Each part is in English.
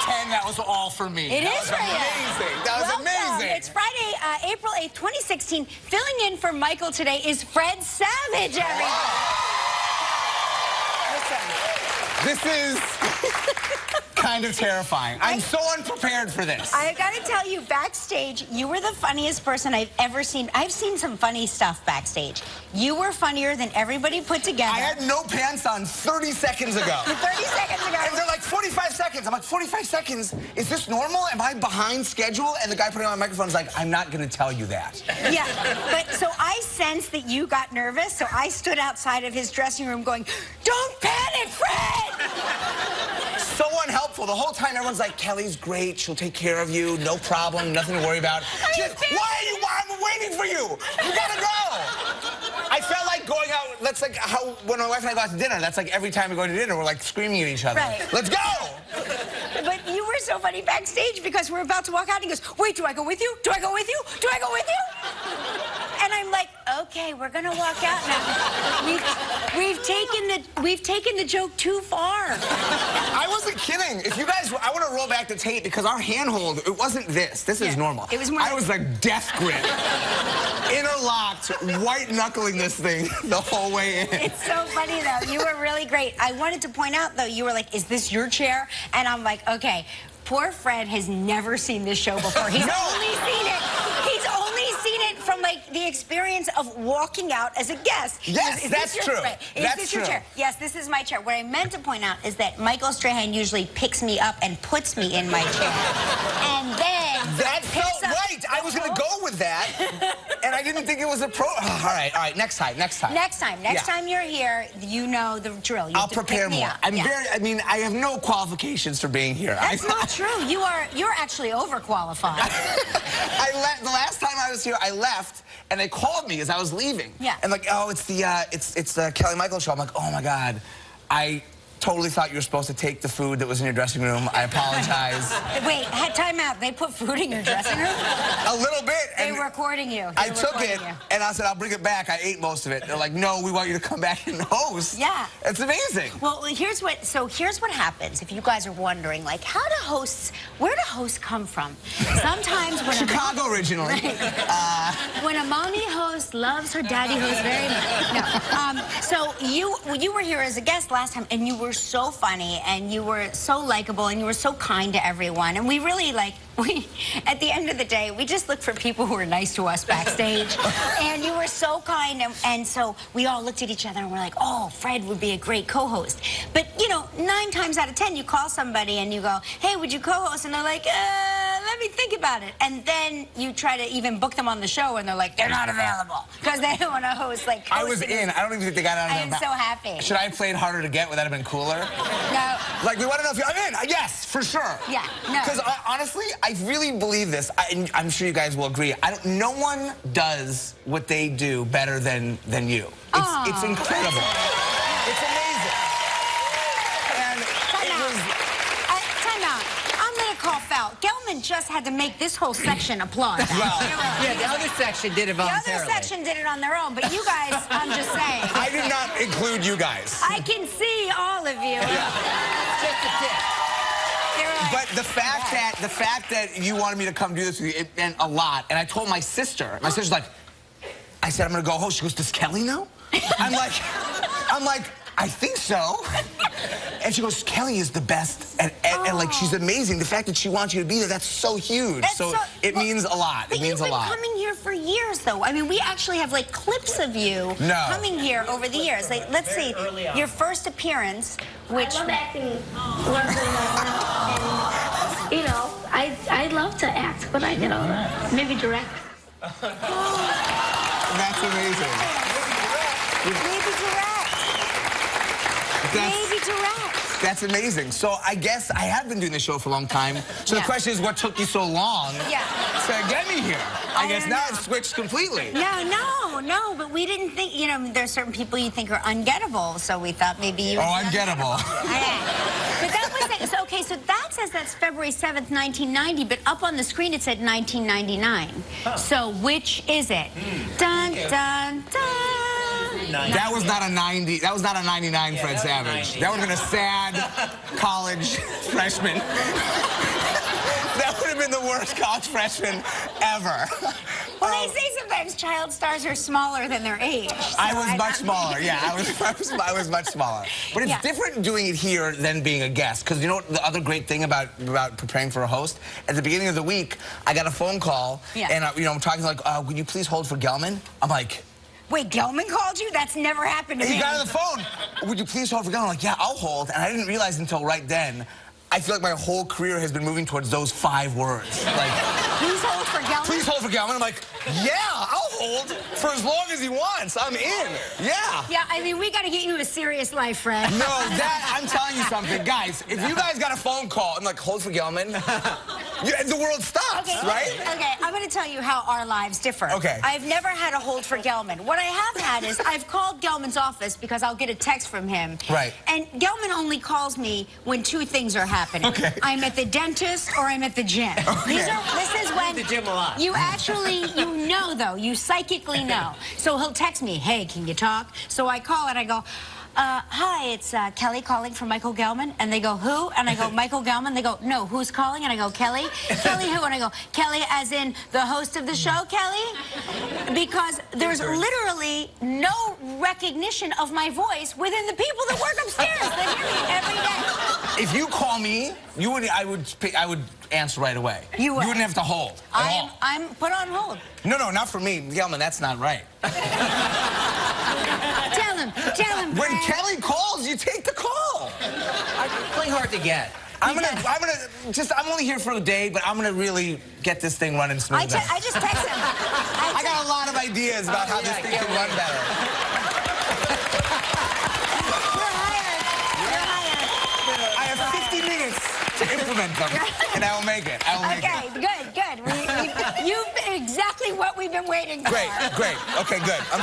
pretend that was all for me. It is for you. Amazing. That was amazing. It's Friday, April 8th, 2016. Filling in for Michael today is Fred Savage, everybody. This is kind of terrifying. I'm so unprepared for this. I got to tell you, backstage, you were the funniest person I've ever seen. I've seen some funny stuff backstage. You were funnier than everybody put together. I had no pants on 30 seconds ago. 30 seconds ago. And they're like, 45 seconds. I'm like, 45 seconds? Is this normal? Am I behind schedule? And the guy putting on my microphone is like, I'm not going to tell you that. Yeah, but so I sensed that you got nervous, so I stood outside of his dressing room going, don't panic, Fred! So unhelpful. The whole time everyone's like, Kelly's great. She'll take care of you. No problem. Nothing to worry about. Why are you? I'm waiting for you. You gotta go. I felt like going out. That's like how when my wife and I go out to dinner. That's like every time we go to dinner, we're like screaming at each other. Right. Let's go. But you were so funny backstage because we're about to walk out and he goes, wait, do I go with you? Do I go with you? Do I go with you? And I'm like, okay, we're gonna walk out now. We've taken the joke too far. I wasn't kidding. If you guys, I want to roll back the tape because our handhold, it wasn't this. This is normal. It was more. I was like death grip, interlocked, white knuckling this thing the whole way in. It's so funny though. You were really great. I wanted to point out though, you were like, is this your chair? And I'm like, okay. Poor Fred has never seen this show before. He's only seen it. He's only seen it from like the experience of walking out as a guest. Yes, that's true. Is this your chair? Yes, this is my chair. What I meant to point out is that Michael Strahan usually picks me up and puts me in my chair. And then that felt right. I was going to go with that. And I didn't think it was a pro. Oh, all right. Next time. Next time you're here, you know the drill. I'll prepare more. I mean, I have no qualifications for being here. That's not true. You're actually overqualified. The last time I was here, I left, and they called me as I was leaving. Yeah. And like, oh, it's the Kelly Michael show. I'm like, oh my God, I totally thought you were supposed to take the food that was in your dressing room. I apologize. Wait, time out. They put food in your dressing room? A little bit. They were recording you. I took it, and I said, I'll bring it back. I ate most of it. They're like, no, we want you to come back and host. Yeah. It's amazing. Well, here's what happens, if you guys are wondering, like, where do hosts come from? Sometimes when Chicago originally. When a mommy host loves her daddy host very much. No. So you were here as a guest last time, and you were so funny, and you were so likable, and you were so kind to everyone, and we really, at the end of the day, we just look for people who are nice to us backstage, and you were so kind, and so we all looked at each other, and we're like, oh, Fred would be a great co-host. But, you know, 9 times out of 10, you call somebody, and you go, hey, would you co-host? And they're like, let me think about it. And then you try to even book them on the show, and they're like, they're not available, because they don't want to host, like, I was in. I don't even think they got out of their I'm so happy. Should I have played Harder to Get? Would that have been cooler? No. Like, we want to know if I'm in. Yes, for sure. Yeah, no. Because honestly, I really believe this. I'm sure you guys will agree. No one does what they do better than you. It's incredible. It's amazing. And time out. I'm going to call foul. Gelman just had to make this whole section applaud. Well, yeah, the other section did it voluntarily. The other section did it on their own, but you guys, I'm just saying. I did not include you guys. I can see all of you. Just a tip. But the fact that you wanted me to come do this with you, it meant a lot. And I told my sister. My sister's like, I said, I'm going to go host. She goes, does Kelly know? I'm like, I think so. And she goes, Kelly is the best, and like, she's amazing. The fact that she wants you to be there, that's so huge. It means a lot. It means a lot. You've been coming here for years, though. I mean, we actually have, like, clips of you coming here over the years. Like, let's see, your first appearance, which... I love acting. And, you know, I love to act, but I, you know, maybe direct. That's amazing. Maybe direct. Maybe direct. That's amazing. So I guess I have been doing this show for a long time. So the question is, what took you so long to get me here? I guess now it's switched completely. No, but we didn't think, you know, there's certain people you think are ungettable, so we thought maybe you... Oh, ungettable. But that was it. So, okay, so that says that's February 7th, 1990, but up on the screen it said 1999. So which is it? Dun, dun, dun. 90. That was not a 90. That was not a 99 Yeah, Fred that was a Savage. 90. That would have been a sad college freshman. That would have been the worst college freshman ever. Well, they say sometimes child stars are smaller than their age. So I was much smaller. Yeah, I was much smaller. But it's Yeah. different doing it here than being a guest. Because you know what the other great thing about preparing for a host? At the beginning of the week, I got a phone call, and you know, I'm talking like, would you please hold for Gelman? I'm like, wait, Gelman called you? That's never happened to me. he got on the phone. Would you please hold for Gelman? I'm like, yeah, I'll hold. And I didn't realize until right then, I feel like my whole career has been moving towards those 5 words. Like, Please hold for Gelman. please hold for Gelman. I'm like, yeah, I'll hold for as long as he wants. I'm in. Yeah. Yeah, I mean, we got to get you a serious life, Fred. No, I'm telling you something. Guys, if you guys got a phone call, I'm like, hold for Gelman, the world stops, Okay, right? Okay, I'm going to tell you how our lives differ. Okay. I've never had a hold for Gelman. What I have had is I've called Gelman's office because I'll get a text from him. Right. And Gelman only calls me when 2 things are happening. Okay. I'm at the dentist or I'm at the gym. Okay. This is when The gym a lot. you actually, you know, though. You psychically know. So he'll text me, hey, can you talk? So I call and I go, hi, it's Kelly calling from Michael Gelman. And they go, who? And I go, Michael Gelman. They go, no, who's calling? And I go, Kelly. Kelly who? And I go, Kelly as in the host of the show, Kelly? Because there's literally no recognition of my voice within the people that work upstairs that hear me every day. If you call me, I would answer right away. You would. You wouldn't have to hold at all. I'm put on hold. No, not for me. Gelman, that's not right. Tell him, When Fred. Kelly calls, you take the call. Play hard to get. I'm only here for a day, but I'm gonna really get this thing running smooth. I just text him. I got a lot of ideas about how this thing can run better. You're hired. You're hired. I have 50 minutes to implement them, and I will make it. I will make it. Okay, good. You've exactly what we've been waiting for. Great. Okay, good. I'm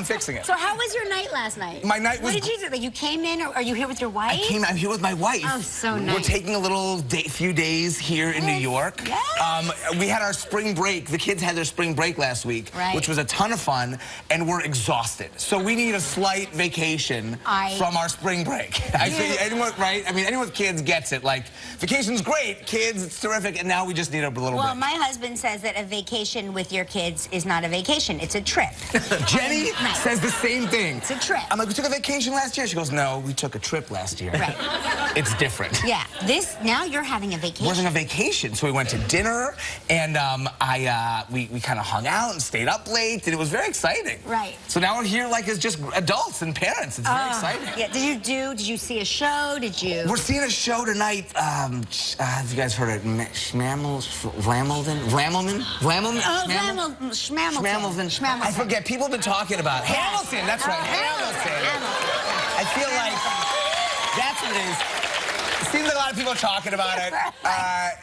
fixing it. So how was your night last night? My night was... What did you do? Like, you came in, or are you here with your wife? I'm here with my wife. Oh, so nice. We're taking a few days here in New York. Yes. We had our spring break. The kids had their spring break last week, which was a ton of fun, and we're exhausted. So we need a slight vacation from our spring break. I think anyone, right? I mean, anyone with kids gets it. Like, vacation's great, kids, it's terrific, and now we just need a little Well, break. my husband says that a vacation with your kids is not a vacation, it's a trip. Jenny says the same thing. It's a trip. I'm like, we took a vacation last year. She goes, no, we took a trip last year. Right. It's different. Yeah, now you're having a vacation. We're having a vacation, so we went to dinner, and we kind of hung out and stayed up late, and it was very exciting. Right. So now we're here like as just adults and parents. It's very exciting. Yeah. Did you see a show? Did you? We're seeing a show tonight. Have you guys heard of Vlammelman? Schmamilton. I forget. People have been talking about it. Hamilton. That's right. Hamilton. I feel like that's what it is. It seems like a lot of people are talking about it.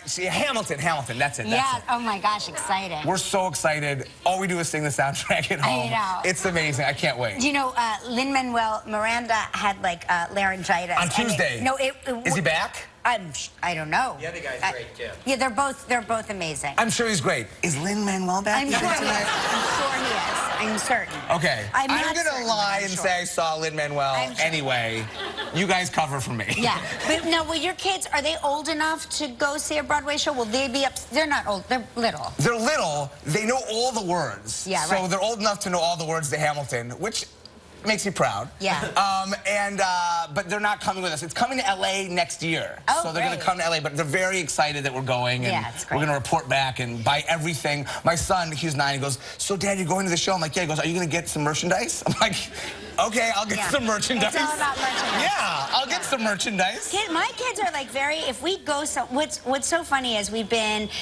See, Hamilton. That's it. Oh my gosh, exciting. We're so excited. All we do is sing the soundtrack at home. I know. It's amazing. I can't wait. Do you know, Lin-Manuel Miranda had like laryngitis. On Tuesday. Is he back? I don't know. The other guy's great, too. Yeah, they're both amazing. I'm sure he's great. Is Lin-Manuel back? I'm sure he is. I'm certain. Okay. I'm not gonna certain, lie and sure. say I saw Lin-Manuel anyway. You guys cover for me. Yeah. But no, well, your kids, are they old enough to go see a Broadway show? Will they be up? They're not old. They're little. They're little. They know all the words. Yeah, so right. they're old enough to know all the words to Hamilton, which makes me proud. Yeah. But they're not coming with us. It's coming to LA next year. Oh, so they're going to come to LA, but they're very excited that we're going. And it's great. we're going to report back and buy everything. My son, he's 9, he goes, so Dad, you're going to the show? I'm like, yeah. He goes, are you going to get some merchandise? I'm like, okay, I'll get some merchandise. It's all about merchandise. Yeah, I'll get some merchandise. My kids are like if we go, what's so funny is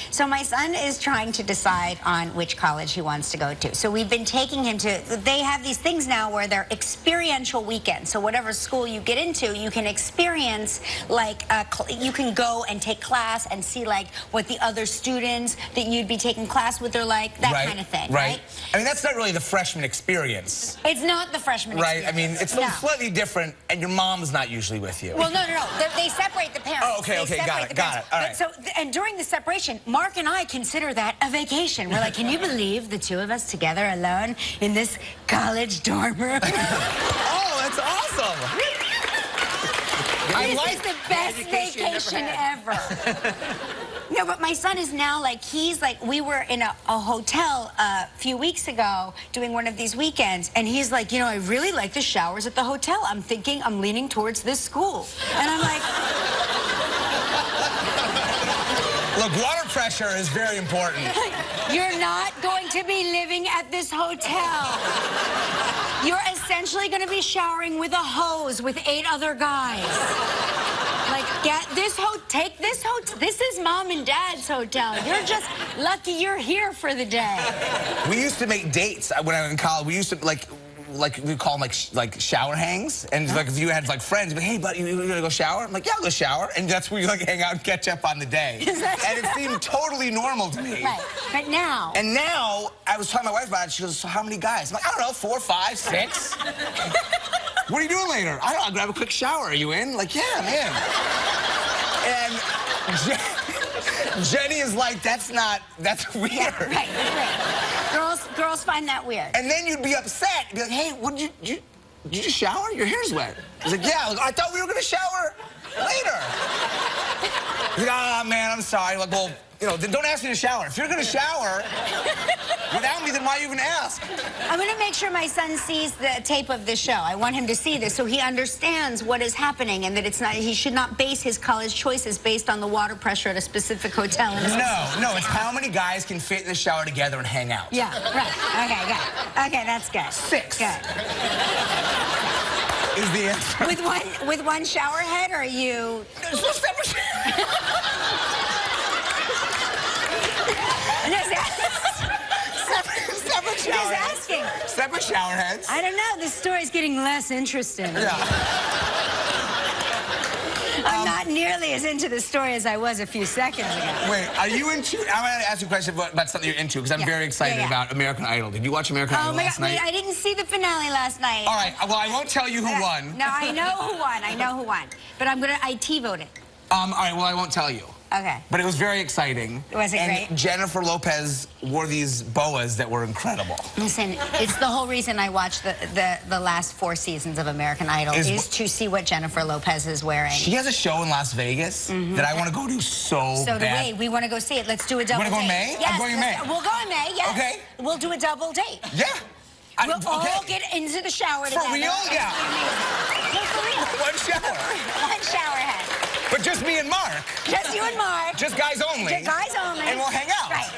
so my son is trying to decide on which college he wants to go to. So we've been taking him they have these things now where they're experiential weekends. So whatever school you get into, you can experience, like, you can go and take class and see, like, what the other students that you'd be taking class with are like, that kind of thing, right? I mean, that's not really the freshman experience. It's not the freshman experience. right? I mean, it's slightly different, and your mom's not usually with you. Well, no. They separate the parents. Oh, okay, got it. All right. And during the separation, Mark and I consider that a vacation. We're like, can you believe the two of us together alone in this college dorm room? Oh, that's awesome. This is the best vacation ever. No, but my son is now like, we were in a hotel a few weeks ago doing one of these weekends, and he's like, you know, I really like the showers at the hotel. I'm leaning towards this school. And I'm like... Look, water pressure is very important. You're not going to be living at this hotel. You're essentially going to be showering with a hose with 8 other guys. Like, take this hotel. This is mom and dad's hotel. You're just lucky you're here for the day. We used to make dates when I was in college. We used to, we call them like shower hangs, and like if you had like friends, but hey, buddy, you gonna go shower? I'm like, yeah, I'll go shower, and that's where you like hang out and catch up on the day. And it seemed totally normal to me. Right, but now. And now I was talking to my wife about it. She goes, so how many guys? I'm like, I don't know, 4, 5, 6. What are you doing later? I don't know, I'll grab a quick shower. Are you in? Like, yeah, I'm in. And Jenny is like, that's weird. Yeah, right. Girls find that weird. And then you'd be upset. You'd be like, hey, did you just shower? Your hair's wet. He's like, yeah. I thought we were going to shower later. He's like, oh, man, I'm sorry. Like, well, you know, then don't ask me to shower. If you're going to shower without me, then why even ask? I'm going to make sure my son sees the tape of this show. I want him to see this so he understands what is happening and that he should not base his college choices based on the water pressure at a specific hotel. No, it's how many guys can fit in the shower together and hang out. Yeah, right. Okay, good. Okay, that's good. 6. Good. Is the answer. With one shower head, or are you... Separate shower heads. Just asking. Separate shower heads. I don't know. This story's getting less interesting. Yeah. I'm not nearly as into the story as I was a few seconds ago. Wait, are you into... I'm going to ask you a question about something you're into, because I'm very excited about American Idol. Did you watch American Idol last night? Wait, I didn't see the finale last night. All right, well, I won't tell you who won. No, I know who won. But I'm going to IT vote it. All right, well, I won't tell you. Okay. But it was very exciting. Was it great? And Jennifer Lopez wore these boas that were incredible. Listen, it's the whole reason I watched the last 4 seasons of American Idol is to see what Jennifer Lopez is wearing. She has a show in Las Vegas that I want to go to so bad. So do we. We want to go see it. Let's do a double date. You want to go in May? Yes, I'm going in May. We'll go in May, yes. Okay. We'll do a double date. Yeah. We'll all get into the shower together. For real? Yeah. No, for real. One shower. One shower head. But just me and Mark. Just you and Mark. Just guys only. Just guys only. And we'll hang out. Right.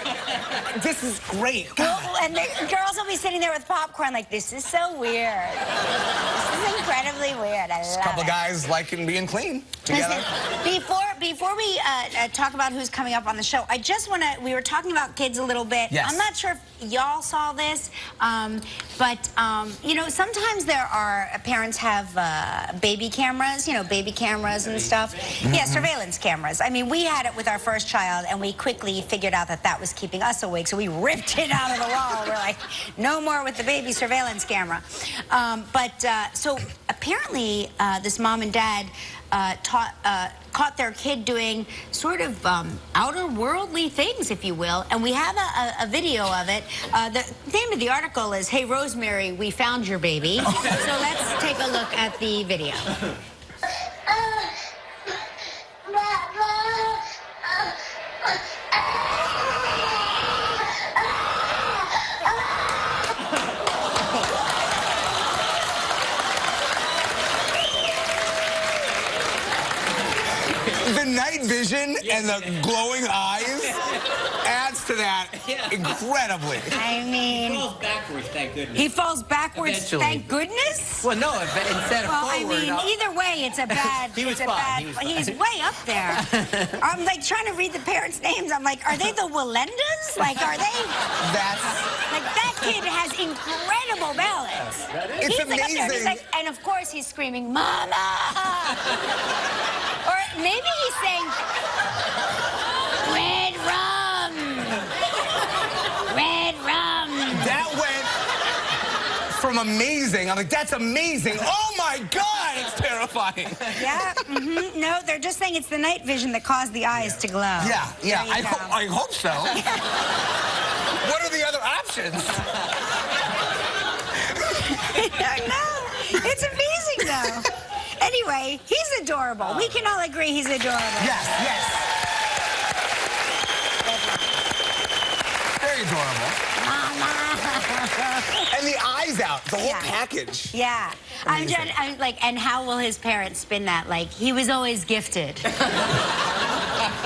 This is great. And the girls will be sitting there with popcorn like, this is so weird. This is incredibly weird. I love it. A couple of guys liking being clean together. Listen, before we talk about who's coming up on the show, I just want to, we were talking about kids a little bit. Yes. I'm not sure if y'all saw this, but, you know, sometimes there are, parents have baby cameras, you know, baby cameras and stuff. Yeah, surveillance cameras. I mean, we had it with our first child, and we quickly figured out that that was keeping us awake, so we ripped it out of the wall. We're like, no more with the baby surveillance camera. So apparently, this mom and dad caught their kid doing sort of outer worldly things, if you will, and we have a video of it. The name of the article is, "Hey Rosemary, we found your baby." So let's take a look at the video. The night vision and the glowing eyes adds to that incredibly. I mean... He falls backwards, thank goodness. He falls backwards, Eventually. thank goodness? Well, no, instead of Well, forward. I mean, either way, it's a bad... He was fine. He's way up there. I'm, like, trying to read the parents' names. I'm like, are they the Wallendas? Like, are they... Like, that kid has incredible balance. It's He's amazing. like up there, he's like, and of course he's screaming, "Mama!" Or maybe he's saying, "Red rum! Red rum!" That went from amazing. I'm like, that's amazing. Oh my God, it's terrifying. Yeah, no, they're just saying it's the night vision that caused the eyes to glow. Yeah, I hope so. What are the other options? I don't know. It's amazing, though. Anyway, he's adorable. We can all agree he's adorable. Yes, yes. Very adorable. And the eyes out, the whole package. Yeah. I'm like, and how will his parents spin that? Like, he was always gifted.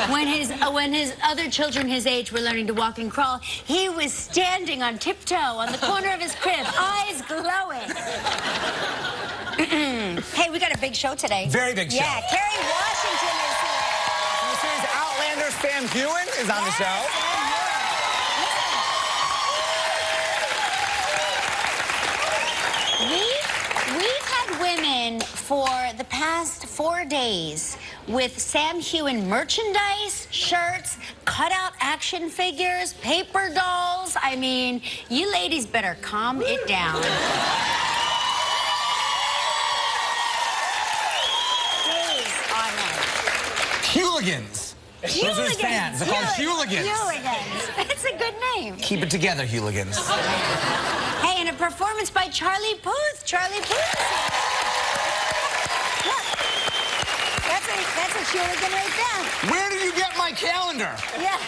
When his other children his age were learning to walk and crawl, he was standing on tiptoe on the corner of his crib, eyes glowing. Hey, we got a big show today. Very big show. Yeah, Kerry Washington is here. This is Outlander. Sam Heughan is on the show. We've had women for the past 4 days with Sam Heughan merchandise, shirts, cutout action figures, paper dolls. I mean, you ladies better calm it down. Hooligans. Those are his fans. They're called hooligans. Hooligans. That's a good name. Keep it together, hooligans. Hey, and a performance by Charlie Puth. Charlie Puth. Look. That's a hooligan right there. Where did you get my calendar? Yeah.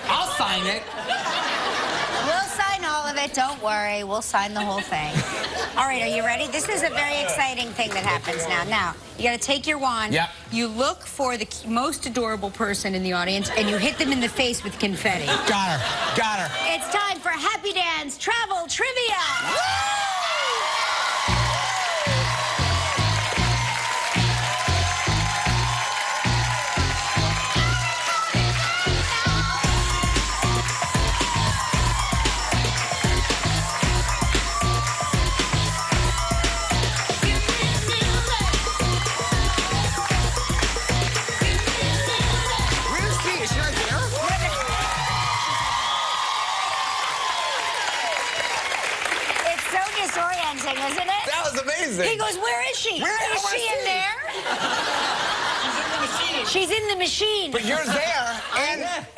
I'll sign it. We'll sign all of it. Don't worry. We'll sign the whole thing. All right, are you ready? This is a very exciting thing that happens now. Now, you got to take your wand. Yep. You look for the most adorable person in the audience, and you hit them in the face with confetti. Got her. Got her. It's time for Happy Dance Travel Trivia. Disorienting, isn't it? That was amazing. He goes, where is she? Is she in there? She's in the machine. But you're there,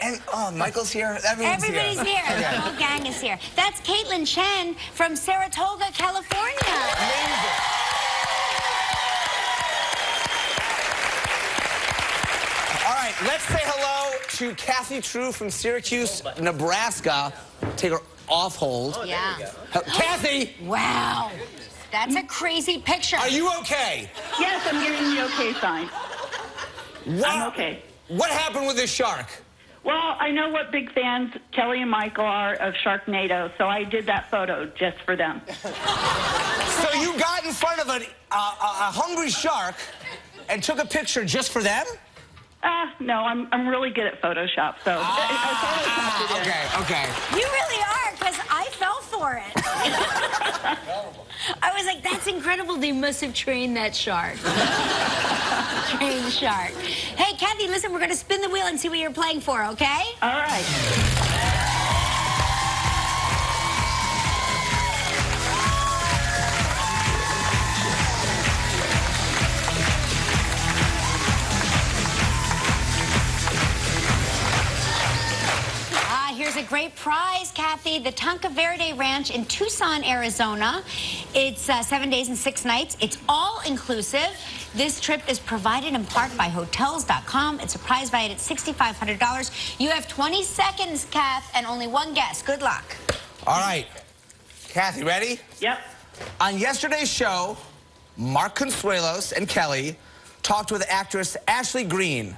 and oh, Michael's here. Everybody's here. Okay. The whole gang is here. That's Caitlin Chen from Saratoga, California. Amazing. All right, let's say hello to Kathy True from Syracuse, Nebraska. Take her off hold. Oh, yeah. Kathy! Wow. That's a crazy picture. Are you okay? Yes, I'm giving the okay sign. I'm okay. What happened with this shark? Well, I know what big fans Kelly and Michael are of Sharknado, so I did that photo just for them. So you got in front of a hungry shark and took a picture just for them? No, I'm really good at Photoshop, so Okay. You really are, because I fell for it. I was like, that's incredible. They must have trained that shark. Trained shark. Hey, Kathy, listen, we're going to spin the wheel and see what you're playing for, okay? all right. Here's a great prize, Kathy. The Tonka Verde Ranch in Tucson, Arizona. It's 7 days and 6 nights. It's all inclusive. This trip is provided in part by Hotels.com. It's a prize valued at $6,500. You have 20 seconds, Kath, and only one guess. Good luck. All right. Kathy, ready? Yep. On yesterday's show, Mark Consuelos and Kelly talked with actress Ashley Greene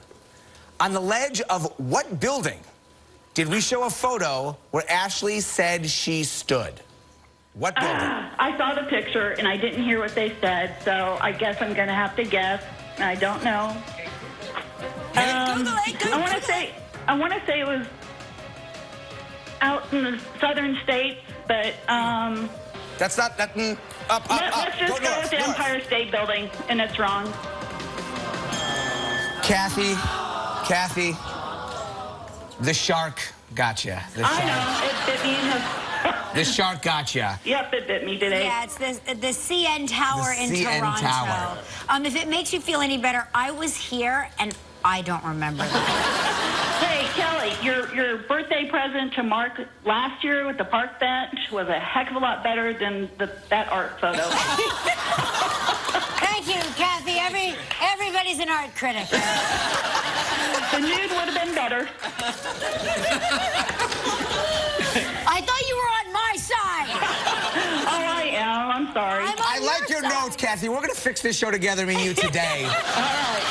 on the ledge of what building did we show a photo where Ashley said she stood? What building? I saw the picture, and I didn't hear what they said, so I guess I'm going to have to guess. I don't know. Google it. I want to say it was out in the southern states, but That's not up. let's just go with the Empire State Building, and it's wrong. Kathy, the shark got you. I know. It bit me in the The shark got you. Yep, it bit me today. Yeah, it's the CN Tower The in CN Toronto. Tower. If it makes you feel any better, I was here and I don't remember that. Hey, Kelly, your birthday present to Mark last year with the park bench was a heck of a lot better than that art photo. Thank you, Kathy. Everybody's an art critic. The nude would have been better. I thought you were on my side. Oh, I am. I'm sorry. I'm on I like your side. notes, Kathy. We're going to fix this show together, me and you, today. All right.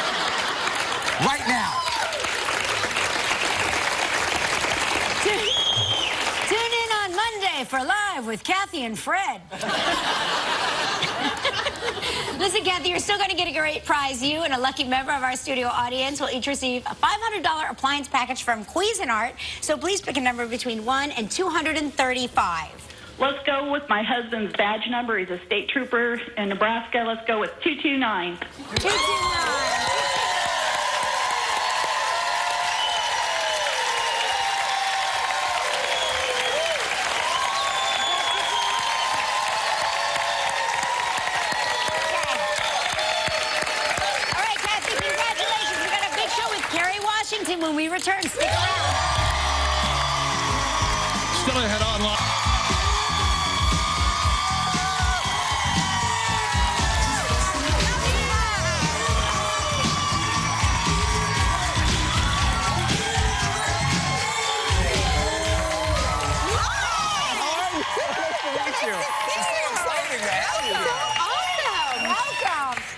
Right now. Tune in on Monday for Live with Kathy and Fred. Listen, Kathy, you're still going to get a great prize. You and a lucky member of our studio audience will each receive a $500 appliance package from Cuisinart. So please pick a number between 1 and 235. Let's go with my husband's badge number. He's a state trooper in Nebraska. Let's go with 229. 229. Kerry, Washington, when we return. Stick around. Still ahead online.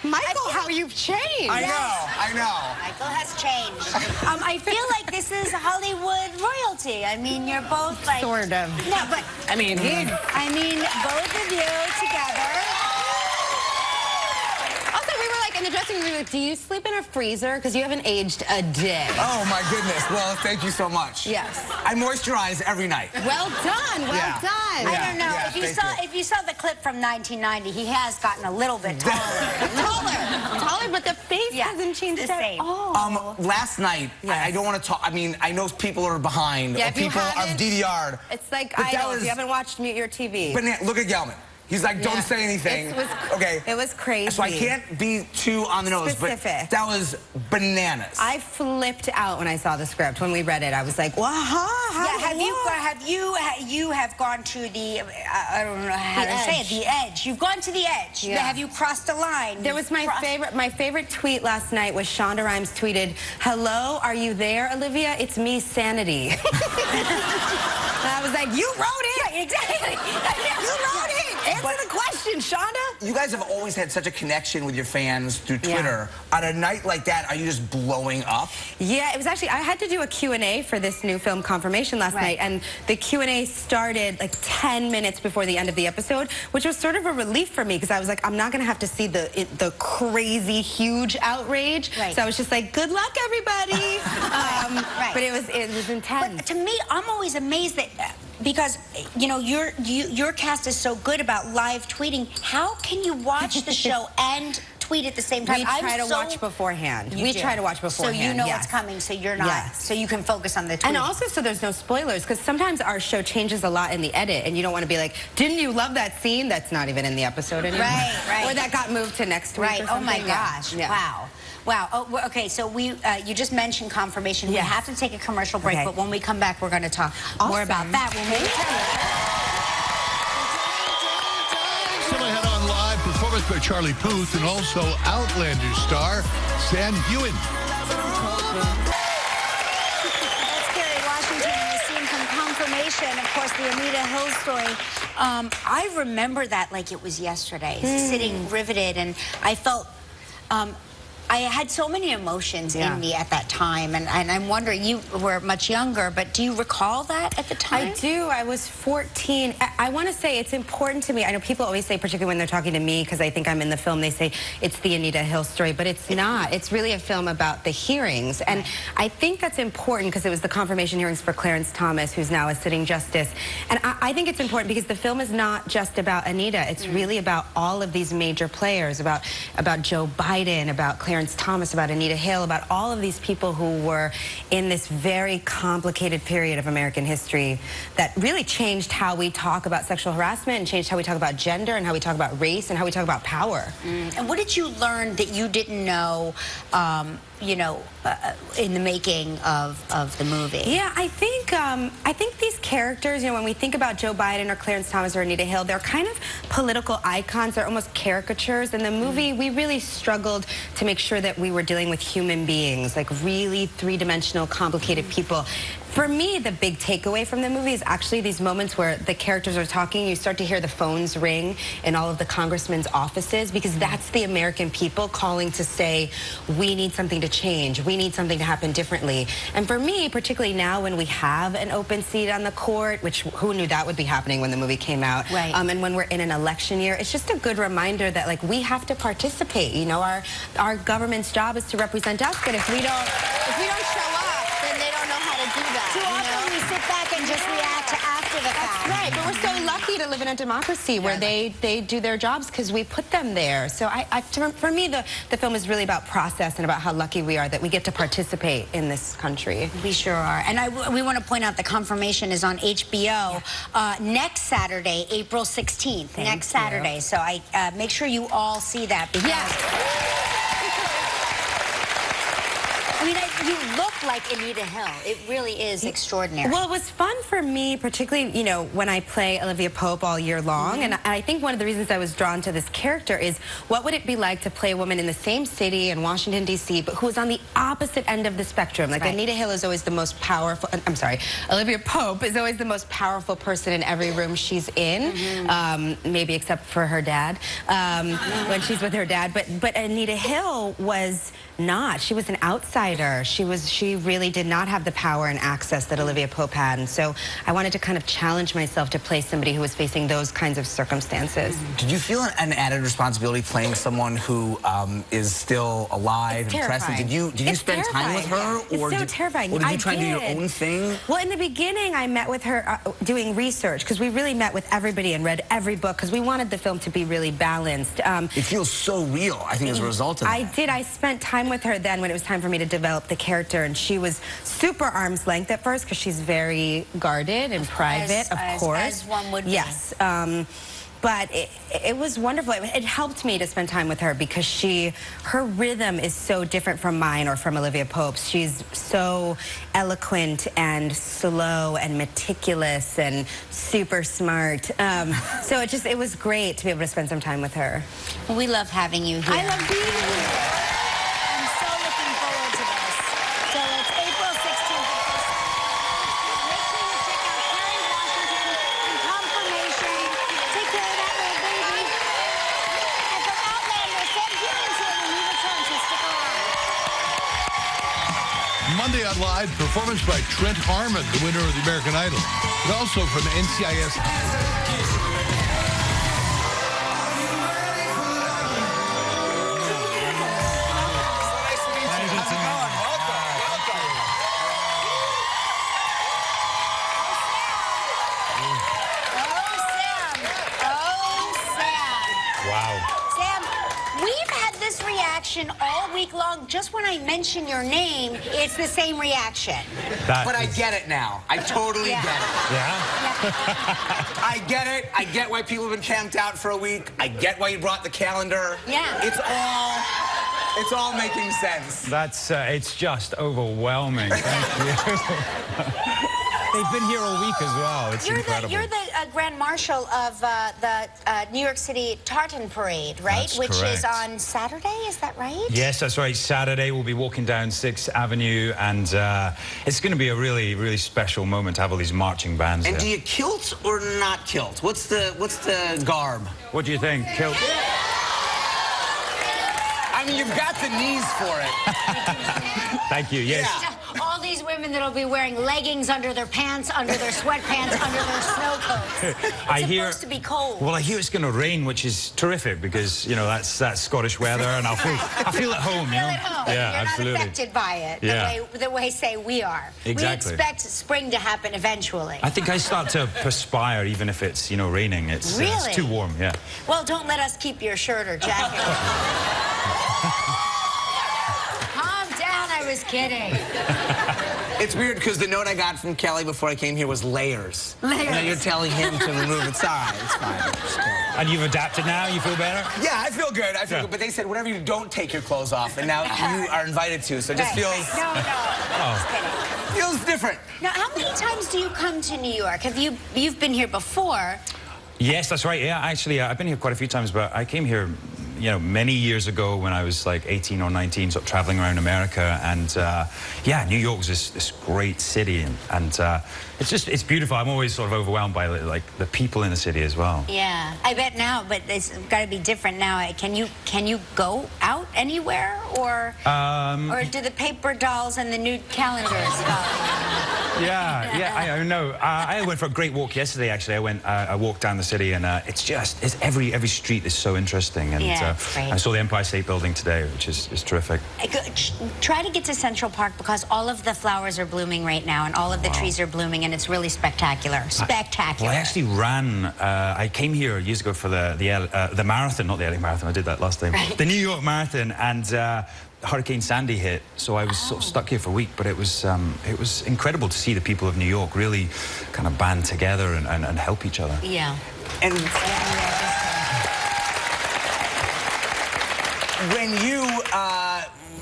Michael, how you've changed. I know. Michael has changed. I feel like this is Hollywood royalty. I mean, you're both like... Sort of. No, but... I mean, both of you together. Also, we were like in the dressing room, we were like, do you sleep in a freezer? Because you haven't aged a day. Oh, my goodness. Well, thank you so much. Yes. I moisturize every night. Well done, well done. I don't know. Yeah, if you saw the clip from 1990, he has gotten a little bit taller. Taller, but the face hasn't changed the same. at all. Last night, I don't want to talk. I mean, I know people are behind. Yeah, if you people are haven't- DDR'd. It's like, But I that know, if was- you haven't watched Mute Your TV. But look at Gelman. He's like, don't say anything. It was, okay. It was crazy. So I can't be too on the nose, Specific. but that was bananas. I flipped out when I saw the script. When we read it, I was like, wow. You have gone to the I don't know how to say it, the edge. You've gone to the edge. Yeah. Have you crossed a line? There was my favorite tweet last night was Shonda Rhimes tweeted, "Hello, are you there, Olivia? It's me, Sanity." And I was like, you wrote it. Yeah, exactly. You wrote it. Answer the question, Shonda. You guys have always had such a connection with your fans through Twitter. On a night like that, are you just blowing up? Yeah, it was actually, I had to do a Q&A for this new film Confirmation last night, and the Q&A started like 10 minutes before the end of the episode, which was sort of a relief for me because I was like, I'm not going to have to see the crazy, huge outrage. Right. So I was just like, good luck, everybody. But it was intense. But to me, I'm always amazed that because you know your cast is so good about live tweeting. How can you watch the show and tweet at the same time? We try to watch beforehand. We try to watch beforehand. So you know what's coming, so you're not. So you can focus on the tweet. And also, so there's no spoilers, because sometimes our show changes a lot in the edit, and you don't want to be like, didn't you love that scene? That's not even in the episode anymore. Right. Or that got moved to next week. Right. Or Oh my something. gosh. Yeah. Wow. Wow. Oh, okay. So you just mentioned Confirmation. We have to take a commercial break, but when we come back, we're going to talk more about that when we return. Still ahead on Live, performance by Charlie Puth and also Outlander star Sam Heughan. That's Kerry, Washington, and the scene from Confirmation, of course, the Anita Hill story. I remember that like it was yesterday, sitting riveted, and I felt... I had so many emotions in me at that time, and I'm wondering, you were much younger, but do you recall that at the time? I do. I was 14. I want to say it's important to me. I know people always say, particularly when they're talking to me, because I think I'm in the film, they say it's the Anita Hill story, but it's not. It's really a film about the hearings, and I think that's important because it was the confirmation hearings for Clarence Thomas, who's now a sitting justice, and I think it's important because the film is not just about Anita. It's really about all of these major players, about Joe Biden, about Clarence Clarence Thomas, about Anita Hill, about all of these people who were in this very complicated period of American history that really changed how we talk about sexual harassment and changed how we talk about gender and how we talk about race and how we talk about power. And what did you learn that you didn't know, in the making of the movie? Yeah, I think these characters, when we think about Joe Biden or Clarence Thomas or Anita Hill, they're kind of political icons. They're almost caricatures. In the movie, we really struggled to make sure that we were dealing with human beings, like really three-dimensional, complicated people. For me, the big takeaway from the movie is actually these moments where the characters are talking, you start to hear the phones ring in all of the congressmen's offices, because that's the American people calling to say, we need something to change, we need something to happen differently. And for me, particularly now when we have an open seat on the court, which who knew that would be happening when the movie came out, right. And when we're in an election year, it's just a good reminder that, like, we have to participate. Our government's job is to represent us, but if we don't show up, then they don't know how to do that. Too often we sit back and just react after the fact. That's right, but we're so lucky to live in a democracy where they do their jobs because we put them there. So for me, the film is really about process and about how lucky we are that we get to participate in this country. We sure are. And we want to point out the Confirmation is on HBO next Saturday, April 16th. Next Saturday. So make sure you all see that. Because I mean, you look like Anita Hill. It really is extraordinary. Well, it was fun for me, particularly, when I play Olivia Pope all year long. And I think one of the reasons I was drawn to this character is what would it be like to play a woman in the same city in Washington, D.C., but who is on the opposite end of the spectrum. Like, right. Anita Hill is always the most powerful, I'm sorry, Olivia Pope is always the most powerful person in every room she's in, maybe except for her dad, when she's with her dad. But Anita Hill was not. She was an outsider. She really did not have the power and access that Olivia Pope had, and so I wanted to kind of challenge myself to play somebody who was facing those kinds of circumstances. Did you feel an added responsibility playing someone who is still alive and present? Did you spend time with her, or it's so terrifying? Or did you try to do your own thing? Well, in the beginning, I met with her doing research, because we really met with everybody and read every book because we wanted the film to be really balanced. It feels so real, I think, as a result of that. I did. I spent time with her then when it was time for me to develop the character, and she was super arm's length at first because she's very guarded and private, of course. As one would be. Yes. But it was wonderful. It helped me to spend time with her because her rhythm is so different from mine or from Olivia Pope's. She's so eloquent and slow and meticulous and super smart. So it was great to be able to spend some time with her. Well, we love having you here. I love being here. I'm so looking forward to this. So it's April 16th. Make sure you check out Kerry Washington and Confirmation. Take care of that little baby. And from Outlander, Sam Heughan's here when we return, so stick around. Monday on Live, performance by Trent Harmon, the winner of the American Idol. And also from NCIS. All week long, just when I mention your name, it's the same reaction. But I get it now. I totally get it. Yeah? I get it. I get why people have been camped out for a week. I get why you brought the calendar. Yeah. It's all making sense. It's just overwhelming. Thank you. They've been here all week as well. It's incredible. You're the Grand Marshal of the New York City Tartan Parade, right? That's Which correct. is on Saturday, is that right? Yes, that's right. Saturday, we'll be walking down 6th Avenue, and it's going to be a really, really special moment to have all these marching bands And here. do you kilt or not kilt? What's the garb? What do you think? Kilt? I mean, you've got the knees for it. Thank you. Yes. Yeah. All these women that'll be wearing leggings under their pants, under their sweatpants, under their snow coats. It's supposed to be cold. Well, I hear it's going to rain, which is terrific because that's Scottish weather, and I feel at home. Feel at home. Yeah, You're absolutely. not affected by it. Yeah. The way say we are. Exactly. We expect spring to happen eventually. I think I start to perspire even if it's raining. It's too warm. Yeah. Well, don't let us keep your shirt or jacket. was kidding. It's weird because the note I got from Kelly before I came here was layers. Layers. And then you're telling him to remove it. It's all right. It's fine. Just kidding. And you've adapted now? You feel better? Yeah, I feel good. I feel good. But they said whenever you don't take your clothes off, and now you are invited to, so it just feels No. Just kidding. feels different. Now, how many times do you come to New York? You've been here before? Yes, that's right. Yeah, actually, I've been here quite a few times, but I came here, many years ago when I was like 18 or 19, sort of traveling around America, and yeah, New York was this great city, and it's beautiful. I'm always sort of overwhelmed by like the people in the city as well. Yeah, I bet now, but it's got to be different now. Can you go out anywhere, or do the paper dolls and the nude calendars Yeah, I know. I went for a great walk yesterday. Actually, I walked down the city, and it's every street is so interesting. And I saw the Empire State Building today, which is terrific. Try to get to Central Park because all of the flowers are blooming right now, and all of the trees are blooming, and it's really spectacular. Spectacular. Well, I actually ran. I came here years ago for the marathon, not the LA Marathon. I did that last time. Right. The New York Marathon, and Hurricane Sandy hit, so I was sort of stuck here for a week. But it was incredible to see the people of New York really kind of band together and help each other. Yeah. And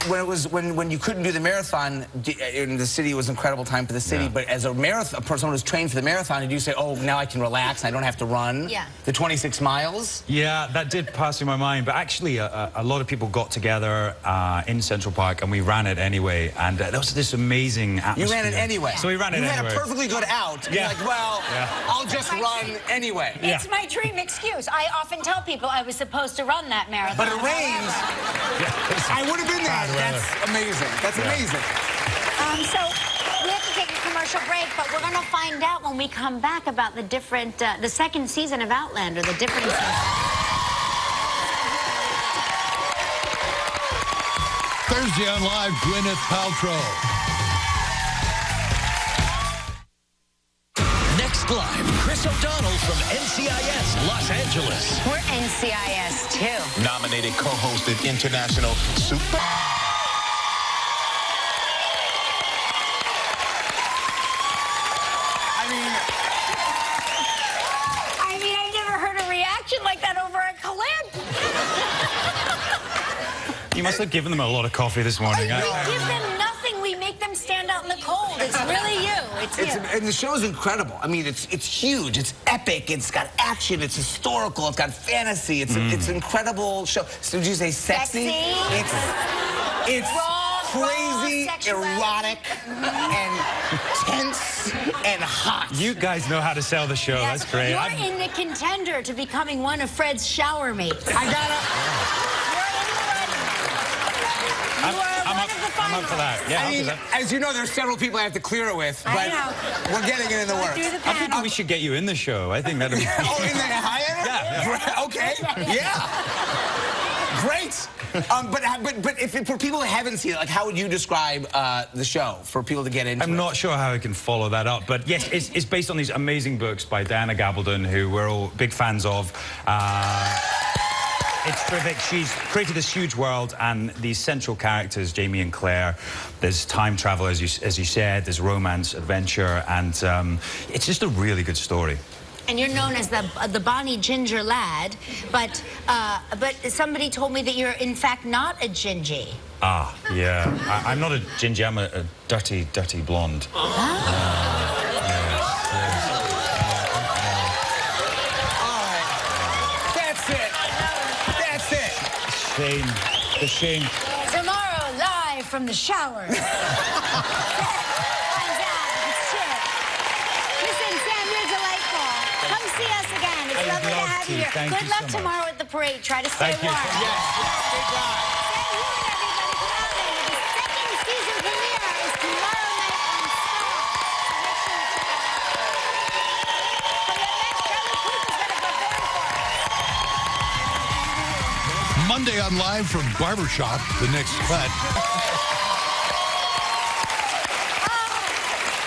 when you couldn't do the marathon, in the city, it was an incredible time for the city. Yeah. But as a person who's trained for the marathon, did you say, "Oh, now I can relax. I don't have to run the 26 miles"? Yeah, that did pass through my mind. But actually, a lot of people got together in Central Park, and we ran it anyway. And there was this amazing atmosphere. You ran it anyway. So we ran it anyway. You had a perfectly good out. Yeah. You're like, well, I'll just run anyway. It's my dream excuse. I often tell people I was supposed to run that marathon. But it rained. I would have been there. That's amazing. That's amazing. So we have to take a commercial break, but we're going to find out when we come back about the different, the second season of Outlander, the differences. Thursday on Live, Gwyneth Paltrow. Next live, Chris O'Donnell from NCIS Los Angeles. We're NCIS too. Nominated co-hosted International Super. I never heard a reaction like that over a clip. You must have given them a lot of coffee this morning. We give them nothing. We make them stand out in the cold. It's really you. It's you. And the show's incredible. I mean, it's huge. It's epic. It's got action. It's historical. It's got fantasy. It's an incredible show. So did you say sexy? It's crazy, erotic, and tense, and hot. You guys know how to sell the show. Yes, That's great. You're in the contender to becoming one of Fred's shower mates. I gotta... I'm up for that. Yeah, I mean, as you know, there's several people I have to clear it with, but we're getting it in the works. I think we should get you in the show. I think that'd be... Oh, in the higher? Yeah. Okay. Yeah. Great. But for people who haven't seen it, like, how would you describe the show for people to get into I'm not sure how I can follow that up, but yes, it's based on these amazing books by Diana Gabaldon, who we're all big fans of. It's terrific. She's created this huge world, and these central characters, Jamie and Claire. There's time travel, as you said. There's romance, adventure, and it's just a really good story. And you're known as the Bonnie Ginger Lad, but somebody told me that you're in fact not a gingy. Ah, yeah. I'm not a gingy. I'm a dirty, dirty blonde. The shame. Tomorrow, live from the shower. Listen, Sam, you're delightful. Come see us again. It's lovely to have you here. Good luck tomorrow at the parade. Try to stay warm. Yes, stay dry. The second season premiere is tomorrow night on Star. Make sure you check it out. Coming up next, Charlie Puth is going to perform for us. Monday on Live from Barbershop, the next cut.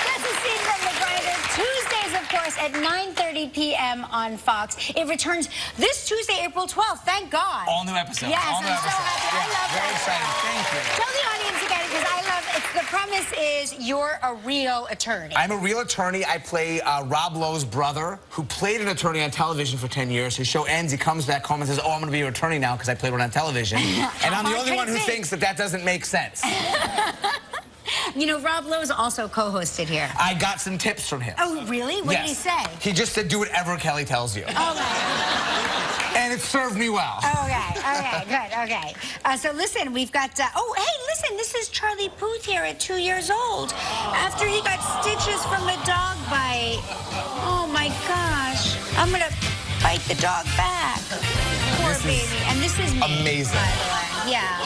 That's a scene from The Grinder. Tuesdays, of course, at 9:30 p.m. on Fox. It returns this Tuesday, April 12th. Thank God. All new episodes. Yes, I'm so happy. I love that. Very exciting. Thank you. Tell the audience again, because I love it. the premise is you're a real attorney. I'm a real attorney. I play Rob Lowe's brother, who played an attorney on television for 10 years. His show ends, he comes back home and says, oh, I'm going to be your attorney now because I played one on television. And I'm the only one who thinks that that doesn't make sense. You know, Rob Lowe's also co-hosted here. I got some tips from him. Oh, really? What did he say? He just said, do whatever Kelly tells you. Okay. And it served me well. Okay, good, okay. So listen, we've got, oh, hey, listen, this is Charlie Puth here at 2 years old. After he got stitches from a dog bite. Oh, my gosh. I'm going to bite the dog back. Poor baby. And this is me, amazing. by the way. Yeah.